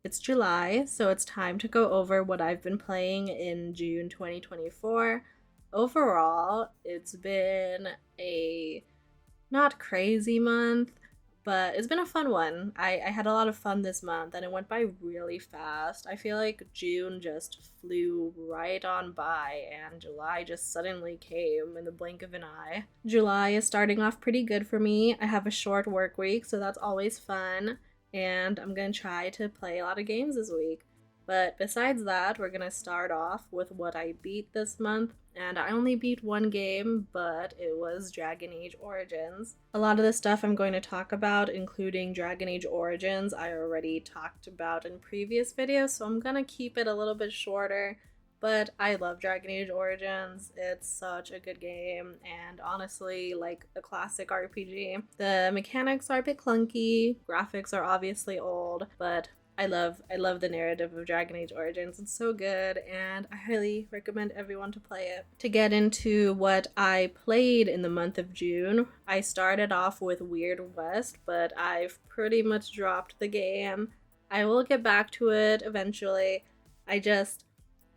It's July, so it's time to go over what I've been playing in June 2024. Overall, it's been a not crazy month, but it's been a fun one. I had a lot of fun this month and it went by really fast. I feel like June just flew right on by and July just suddenly came in the blink of an eye. July is starting off pretty good for me. I have a short work week, so that's always fun, and I'm gonna try to play a lot of games this week. But besides that, we're gonna start off with what I beat this month. And I only beat one game, but it was Dragon Age Origins. A lot of the stuff I'm going to talk about, including Dragon Age Origins, I already talked about in previous videos, so I'm gonna keep it a little bit shorter. But I love Dragon Age Origins. It's such a good game, and honestly, like a classic RPG. The mechanics are a bit clunky, graphics are obviously old, but I love the narrative of Dragon Age Origins. It's so good, and I highly recommend everyone to play it. To get into what I played in the month of June, I started off with Weird West, but I've pretty much dropped the game. I will get back to it eventually. I just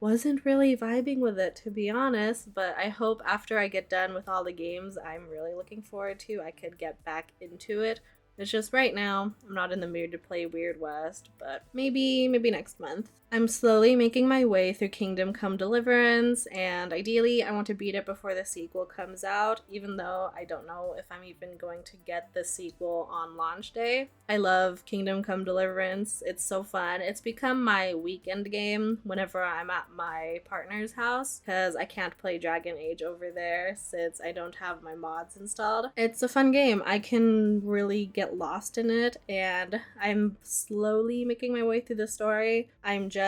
wasn't really vibing with it, to be honest, but I hope after I get done with all the games I'm really looking forward to, I could get back into it. It's just right now, I'm not in the mood to play Weird West, but maybe next month. I'm slowly making my way through Kingdom Come Deliverance, and ideally, I want to beat it before the sequel comes out, even though I don't know if I'm even going to get the sequel on launch day. I love Kingdom Come Deliverance. It's so fun. It's become my weekend game whenever I'm at my partner's house, because I can't play Dragon Age over there since I don't have my mods installed. It's a fun game. I can really get lost in it, and I'm slowly making my way through the story. I'm just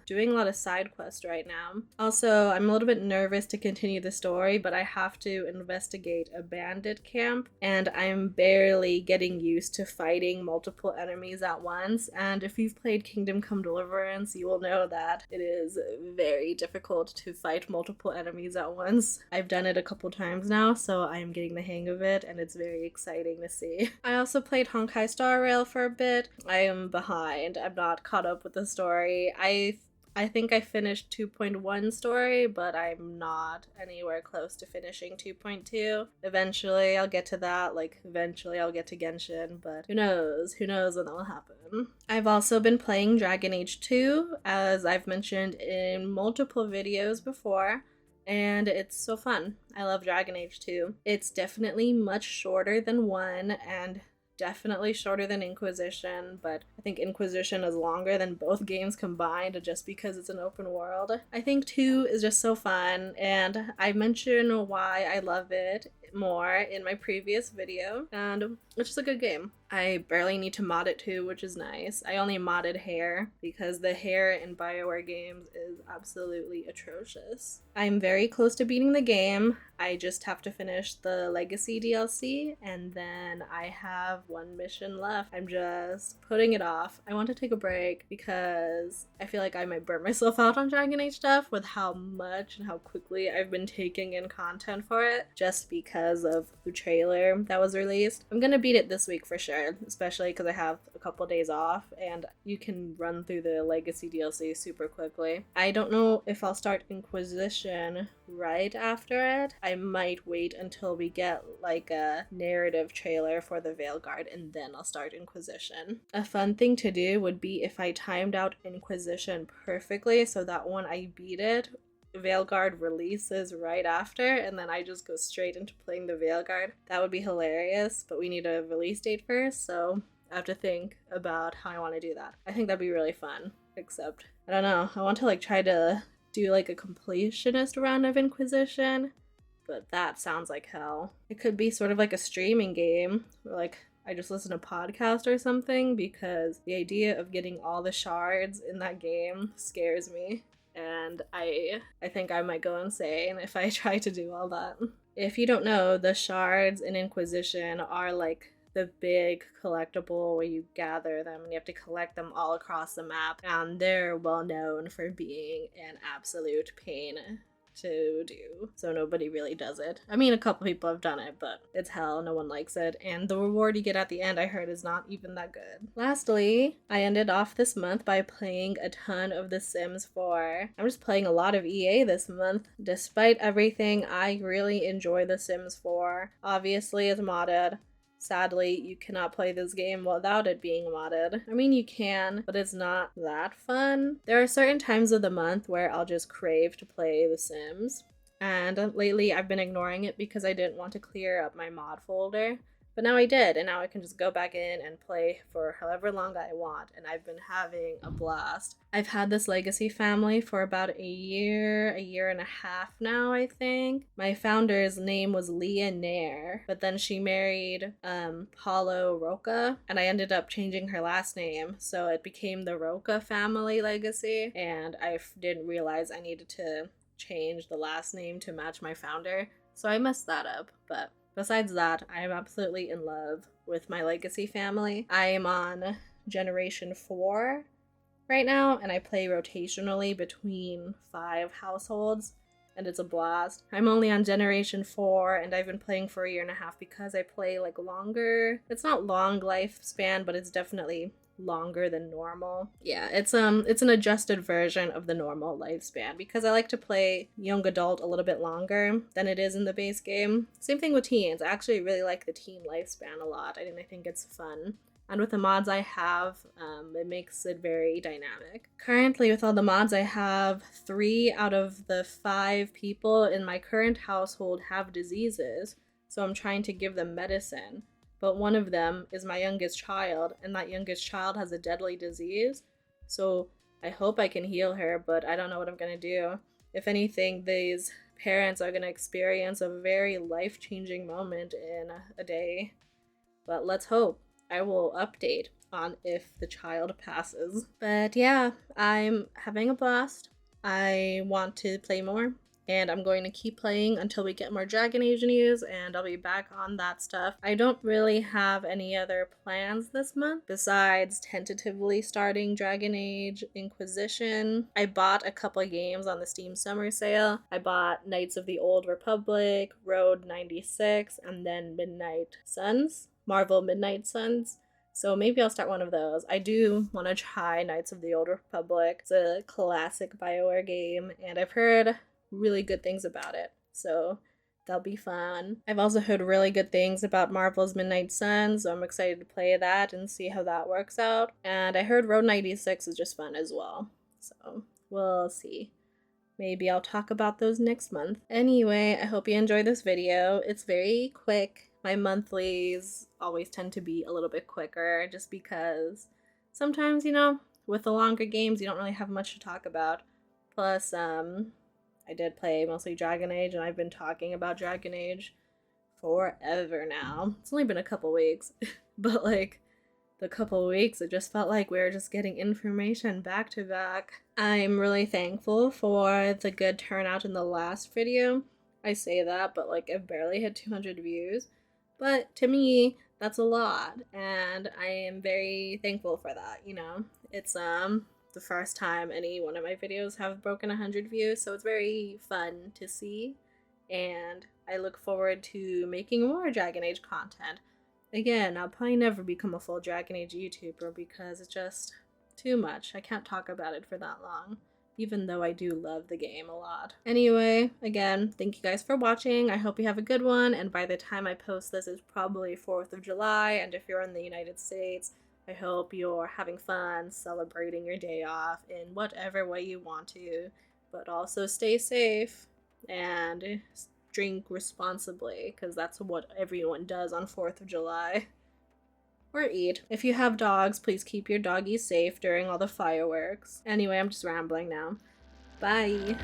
doing a lot of side quests right now. Also, I'm a little bit nervous to continue the story, but I have to investigate a bandit camp, and I'm barely getting used to fighting multiple enemies at once. And if you've played Kingdom Come Deliverance, you will know that it is very difficult to fight multiple enemies at once. I've done it a couple times now, so I'm getting the hang of it, and it's very exciting to see. I also played Honkai Star Rail for a bit. I am behind. I'm not caught up with the story. I think I finished 2.1 story, but I'm not anywhere close to finishing 2.2. Eventually I'll get to that, like eventually I'll get to Genshin, but who knows? Who knows when that will happen. I've also been playing Dragon Age 2, as I've mentioned in multiple videos before, and it's so fun. I love Dragon Age 2. It's definitely much shorter than 1 and definitely shorter than Inquisition, but I think Inquisition is longer than both games combined just because it's an open world. I think 2 is just so fun, and I mentioned why I love it more in my previous video, and it's just a good game. I barely need to mod it too, which is nice. I only modded hair because the hair in BioWare games is absolutely atrocious. I'm very close to beating the game. I just have to finish the Legacy DLC, and then I have one mission left. I'm just putting it off. I want to take a break because I feel like I might burn myself out on Dragon Age stuff with how much and how quickly I've been taking in content for it just because of the trailer that was released. I'm gonna beat it this week for sure, especially because I have a couple days off and you can run through the Legacy DLC super quickly. I don't know if I'll start Inquisition right after it. I might wait until we get like a narrative trailer for the Veilguard and then I'll start Inquisition. A fun thing to do would be if I timed out Inquisition perfectly so that when I beat it, Veilguard releases right after, and then I just go straight into playing the Veilguard. That would be hilarious, but we need a release date first, so I have to think about how I want to do that. I think that'd be really fun, except, I don't know, I want to like try to do like a completionist round of Inquisition, but that sounds like hell. It could be sort of like a streaming game, or like I just listen to podcast or something, because the idea of getting all the shards in that game scares me. And I think I might go insane if I try to do all that. If you don't know, the shards in Inquisition are like the big collectible where you gather them and you have to collect them all across the map, and they're well known for being an absolute pain to do, so nobody really does it. I mean, a couple people have done it, but it's hell, no one likes it, and the reward you get at the end, I heard, is not even that good. Lastly, I ended off this month by playing a ton of The Sims 4. I'm just playing a lot of EA this month. Despite everything, I really enjoy The Sims 4. Obviously, it's modded. Sadly, you cannot play this game without it being modded. I mean, you can, but it's not that fun. There are certain times of the month where I'll just crave to play The Sims, and lately I've been ignoring it because I didn't want to clear up my mod folder. But now I did, and now I can just go back in and play for however long I want, and I've been having a blast. I've had this Legacy family for about a year and a half now, I think. My founder's name was Leah Nair, but then she married Paulo Roca, and I ended up changing her last name, so it became the Roca family Legacy, and I didn't realize I needed to change the last name to match my founder, so I messed that up, but besides that, I am absolutely in love with my Legacy family. I am on Generation 4 right now, and I play rotationally between 5 households, and it's a blast. I'm only on Generation 4, and I've been playing for a year and a half because I play like longer. It's not long lifespan, but it's definitely longer than normal. Yeah, it's an adjusted version of the normal lifespan because I like to play young adult a little bit longer than it is in the base game. Same thing with teens. I actually really like the teen lifespan a lot, and I think it's fun. And with the mods I have, it makes it very dynamic. Currently, with all the mods I have, 3 out of the 5 people in my current household have diseases, so I'm trying to give them medicine. But one of them is my youngest child, and that youngest child has a deadly disease. So I hope I can heal her, but I don't know what I'm gonna do. If anything, these parents are gonna experience a very life-changing moment in a day. But let's hope. I will update on if the child passes. But yeah, I'm having a blast. I want to play more, and I'm going to keep playing until we get more Dragon Age news, and I'll be back on that stuff. I don't really have any other plans this month besides tentatively starting Dragon Age Inquisition. I bought a couple of games on the Steam Summer Sale. I bought Knights of the Old Republic, Road 96, and then Midnight Suns. Marvel Midnight Suns. So maybe I'll start one of those. I do want to try Knights of the Old Republic. It's a classic BioWare game, and I've heard really good things about it, so that'll be fun. I've also heard really good things about Marvel's Midnight Suns, so I'm excited to play that and see how that works out. And I heard Road 96 is just fun as well, so we'll see. Maybe I'll talk about those next month. Anyway, I hope you enjoyed this video. It's very quick. My monthlies always tend to be a little bit quicker just because sometimes, with the longer games, you don't really have much to talk about. Plus, I did play mostly Dragon Age, and I've been talking about Dragon Age forever now. It's only been a couple weeks, but like the couple weeks, it just felt like we were just getting information back to back. I'm really thankful for the good turnout in the last video. I say that, but like I've barely hit 200 views. But to me, that's a lot, and I am very thankful for that, It's the first time any one of my videos have broken 100 views, so it's very fun to see, and I look forward to making more Dragon Age content. Again, I'll probably never become a full Dragon Age YouTuber because it's just too much. I can't talk about it for that long, even though I do love the game a lot. Anyway, again, thank you guys for watching. I hope you have a good one, and by the time I post this, it's probably 4th of July, and if you're in the United States, I hope you're having fun, celebrating your day off in whatever way you want to, but also stay safe and drink responsibly, because that's what everyone does on 4th of July. Or eat. If you have dogs, please keep your doggies safe during all the fireworks. Anyway, I'm just rambling now. Bye!